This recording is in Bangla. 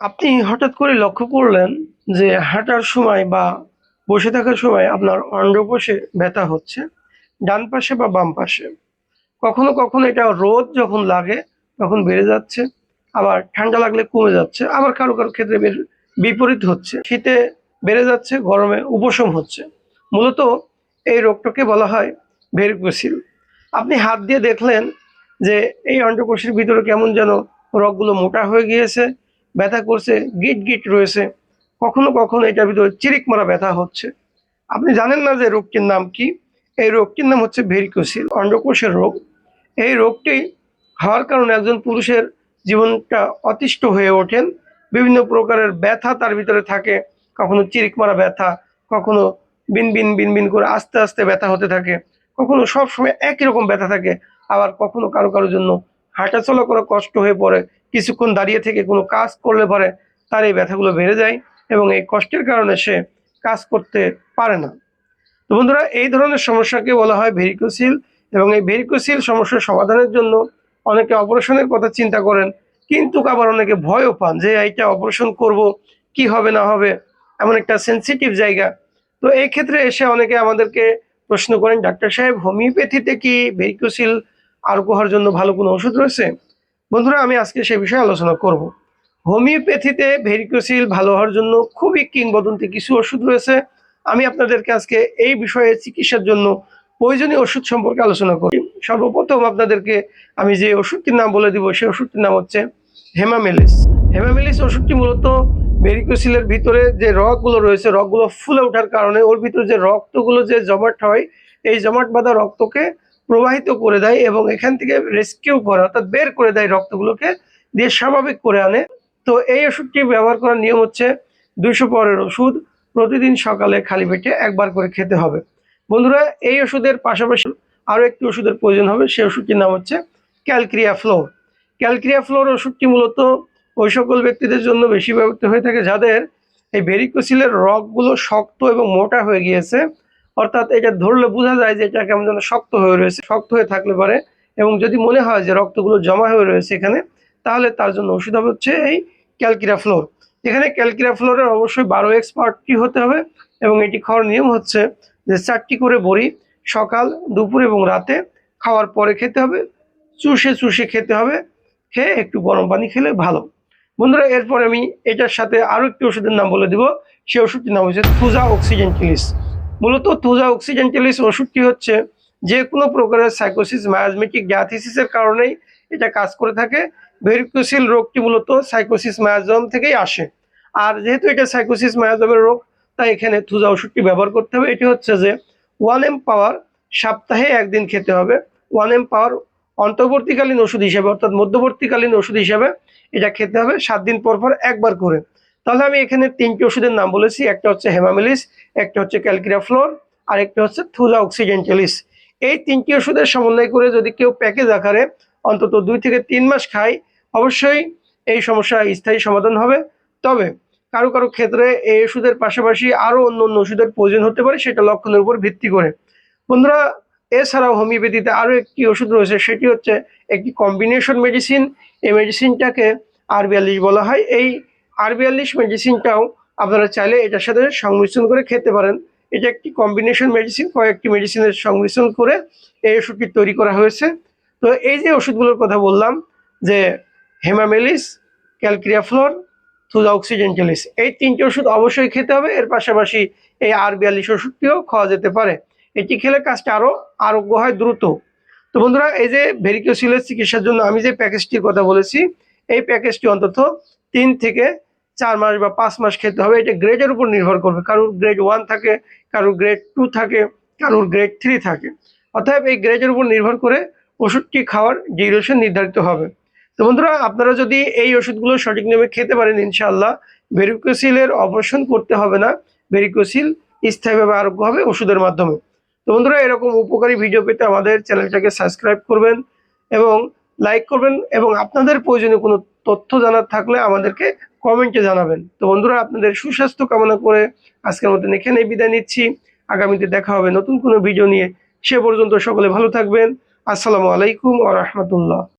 আপনি হঠাৎ করে লক্ষ্য করলেন যে হাঁটার সময় বা বসে থাকার সময় আপনার অন্ডকোষে ব্যথা হচ্ছে, ডান পাশে বা বাম পাশে। কখনো কখনো এটা রোদ যখন লাগে তখন বেড়ে যাচ্ছে, আবার ঠান্ডা লাগলে কমে যাচ্ছে, আবার কারো কারো ক্ষেত্রে বিপরীত হচ্ছে। শীতে বেড়ে যাচ্ছে, গরমে উপশম হচ্ছে। মূলত এই রোগটাকে বলা হয় ভেরিকোসিল। আপনি হাত দিয়ে দেখলেন যে এই অন্ডকোষের ভিতরে কেমন যেন রগগুলো মোটা হয়ে গিয়েছে, ব্যথা করছে, গিট গিট রয়েছে। কখনো কখনো এটার ভিতরে চিরিক মারা ব্যথা হচ্ছে। আপনি জানেন না যে রোগটির নাম কি। এই রোগটির নাম হচ্ছে ভেরিকোসিল, অন্ডকোষের রোগ। এই রোগটি হওয়ার কারণে একজন পুরুষের জীবনটা অতিষ্ঠ হয়ে ওঠেন। বিভিন্ন প্রকারের ব্যথা তার ভিতরে থাকে। কখনো চিরিক মারা ব্যথা, কখনো বিনবিন বিনবিন করে আস্তে আস্তে ব্যথা হতে থাকে, কখনো সবসময় একই রকম ব্যথা থাকে। আবার কখনো কারো কারোর জন্য হাঁটাচলা করা কষ্ট হয়ে পড়ে, কিছুক্ষণ দাঁড়িয়ে থেকে কোনো কাজ করলে পরে তার এই ব্যথাগুলো বেড়ে যায় এবং এই কষ্টের কারণে সে কাজ করতে পারে না। তো বন্ধুরা, এই ধরনের সমস্যাকে বলা হয় ভেরিকোসিল। এবং এই ভেরিকোসিল সমস্যার সমাধানের জন্য অনেকে অপারেশনের কথা চিন্তা করেন, কিন্তু আবার অনেকে ভয়ও পান যে এইটা অপারেশন করব, কি হবে না হবে, এমন একটা সেন্সিটিভ জায়গা। তো এই ক্ষেত্রে এসে অনেকে আমাদেরকে প্রশ্ন করেন, ডাক্তার সাহেব, হোমিওপ্যাথিতে কি ভেরিকোসিল আরোগ্য হওয়ার জন্য ভালো কোনো ওষুধ রয়েছে? বন্ধুরা, আমি আজকে সে বিষয়ে আলোচনা করব। হোমিওপ্যাথিতে ভেরিকোসিল ভালো হওয়ার জন্য খুবই কিংবদন্তি কিছু ওষুধ রয়েছে। আমি আপনাদেরকে আজকে এই বিষয়ে চিকিৎসার জন্য প্রয়োজনীয় ওষুধ সম্পর্কে আলোচনা করি। সর্বপ্রথম আপনাদেরকে আমি যে ওষুধটির নাম বলে দিব, সেই ওষুধটির নাম হচ্ছে হেমামেলিস। হেমামেলিস ওষুধটি মূলত ভেরিকোসিলের ভিতরে যে রগগুলো রয়েছে, রগগুলো ফুলে ওঠার কারণে ওর ভিতরে যে রক্তগুলো যে জমাট হয়, এই জমাট বাঁধা রক্তকে প্রবাহিত করে দেয় এবং এখান থেকে রেস্কিউ করে, অর্থাৎ বের করে দেয় রক্তগুলোকে, দিয়ে স্বাভাবিক করে আনে। তো এই ওষুধটি ব্যবহার করার নিয়ম হচ্ছে 200 পাওয়ারের ওষুধ প্রতিদিন সকালে খালি পেটে একবার করে খেতে হবে। বন্ধুরা, এই ওষুধের পাশাপাশি আরও একটি ওষুধের প্রয়োজন হবে। সেই ওষুধটির নাম হচ্ছে ক্যালক্রিয়া ফ্লোর। ক্যালক্রিয়া ফ্লোর ওষুধটি মূলত ওই সকল ব্যক্তিদের জন্য বেশি ব্যবহৃত হয়ে থাকে যাদের এই ভেরিকোসিলের রগগুলো শক্ত এবং মোটা হয়ে গিয়েছে। অর্থাৎ এটা ধরলে বোঝা যায় যে এটা কেমন যেন শক্ত হয়ে রয়েছে। শক্ত হয়ে থাকলে পারে এবং যদি মনে হয় যে রক্তগুলো জমা হয়ে রয়েছে এখানে, তাহলে তার জন্য ওষুধ হবে হচ্ছে এই ক্যালক্রিয়া ফ্লোর। এখানে ক্যালক্রিয়া ফ্লোরের অবশ্যই 12x পার্টটি হতে হবে এবং এটি খাওয়ার নিয়ম হচ্ছে যে 4টি করে বড়ি সকাল, দুপুর এবং রাতে খাওয়ার পরে খেতে হবে। চুষে চুষে খেতে হবে, খেয়ে একটু গরম পানি খেলে ভালো। বন্ধুরা, এরপর আমি এটার সাথে আরও একটি ওষুধের নাম বলে দিব। সেই ওষুধটির নাম হচ্ছে থুজা অক্সিডেন্টালিস। মূলত থুজা অক্সিডেন্টালিস ওষুধটি হচ্ছে যে কোনো প্রকারের সাইকোসিস, মায়াজমেটিক ডায়াথিসিসের কারণেই এটা কাজ করে থাকে। ভেরিকোসিল রোগটি মূলত সাইকোসিস মায়াজম থেকেই আসে। আর যেহেতু এটা সাইকোসিস মায়াজমের রোগ, তাই এখানে থুজা ওষুধটি ব্যবহার করতে হবে। এটি হচ্ছে যে 1M পাওয়ার সপ্তাহে একদিন খেতে হবে। 1M পাওয়ার অন্তর্বর্তীকালীন ওষুধ হিসেবে, অর্থাৎ মধ্যবর্তীকালীন ওষুধ হিসেবে এটা খেতে হবে 7 দিন পর পর একবার করে। তাহলে আমি এখানে 3টি ওষুধের নাম বলেছি। একটা হচ্ছে হেমামেলিস, একটা হচ্ছে ক্যালক্রিয়া ফ্লোর, আর একটা হচ্ছে থুজা অক্সিডেন্টালিস। এই 3টি ওষুধের সমন্বয় করে যদি কেউ প্যাকেজ আকারে অন্তত 2 থেকে 3 মাস খায়, অবশ্যই এই সমস্যা স্থায়ী সমাধান হবে। তবে কারো কারো ক্ষেত্রে এই ওষুধের পাশাপাশি আরও অন্য অন্য ওষুধের প্রয়োজন হতে পারে, সেটা লক্ষণের উপর ভিত্তি করে। বন্ধুরা, এছাড়াও হোমিওপ্যাথিতে আরও একটি ওষুধ রয়েছে, সেটি হচ্ছে একটি কম্বিনেশন মেডিসিন। এই মেডিসিনটাকে R42 বলা হয়। এই R42 মেডিসিনটাও আপনারা চাইলে এটার সাথে সংমিশ্রণ করে খেতে পারেন। এটা একটি কম্বিনেশন মেডিসিন, কয়েকটি মেডিসিনের সংমিশ্রণ করে এই ওষুধটি তৈরি করা হয়েছে। তো এই যে ওষুধগুলোর কথা বললাম, যে হেমামেলিস, ক্যালক্রিয়া ফ্লোর, থুজা অক্সিডেন্টালিস, এই 3টি ওষুধ অবশ্যই খেতে হবে। এর পাশাপাশি এই R42 ওষুধটিও খাওয়া যেতে পারে। এটি খেলে কাজটা আরও আরোগ্য হয় দ্রুত। তো বন্ধুরা, এই যে ভেরিকোসিলের চিকিৎসার জন্য আমি যে প্যাকেজটির কথা বলেছি, এই প্যাকেজটি অন্তত 3 থেকে 4 মাস বা 5 মাস খেতে হবে। এটা গ্রেডের উপর নির্ভর করবে। কারোর গ্রেড 1 থাকে, কারোর গ্রেড 2 থাকে, কারোর গ্রেড 3 থাকে। অতএব এই গ্রেডের উপর নির্ভর করে ওষুধটি খাওয়ার ডিউরেশন নির্ধারিত হবে। তো বন্ধুরা, আপনারা যদি এই ওষুধগুলো সঠিক নিয়মে খেতে পারেন, ইনশাআল্লাহ ভেরিকোসিলের অপারেশন করতে হবে না। ভেরিকোসিল স্থায়ীভাবে আরোগ্য হবে ওষুধের মাধ্যমে। তো বন্ধুরা, এরকম উপকারী ভিডিও পেতে আমাদের চ্যানেলটাকে সাবস্ক্রাইব করবেন এবং লাইক করবেন, এবং আপনাদের প্রয়োজনীয় কোনো তথ্য জানার থাকলে আমাদেরকে কমেন্টে জানাবেন। তো বন্ধুরা, আপনাদের সুস্বাস্থ্য কামনা করে আজকের মতন এখানেই বিদায় নিচ্ছি। আগামীতে দেখা হবে নতুন কোনো ভিডিও নিয়ে। সে পর্যন্ত সকলে ভালো থাকবেন। আসসালামু আলাইকুম ওয়া রাহমাতুল্লাহ।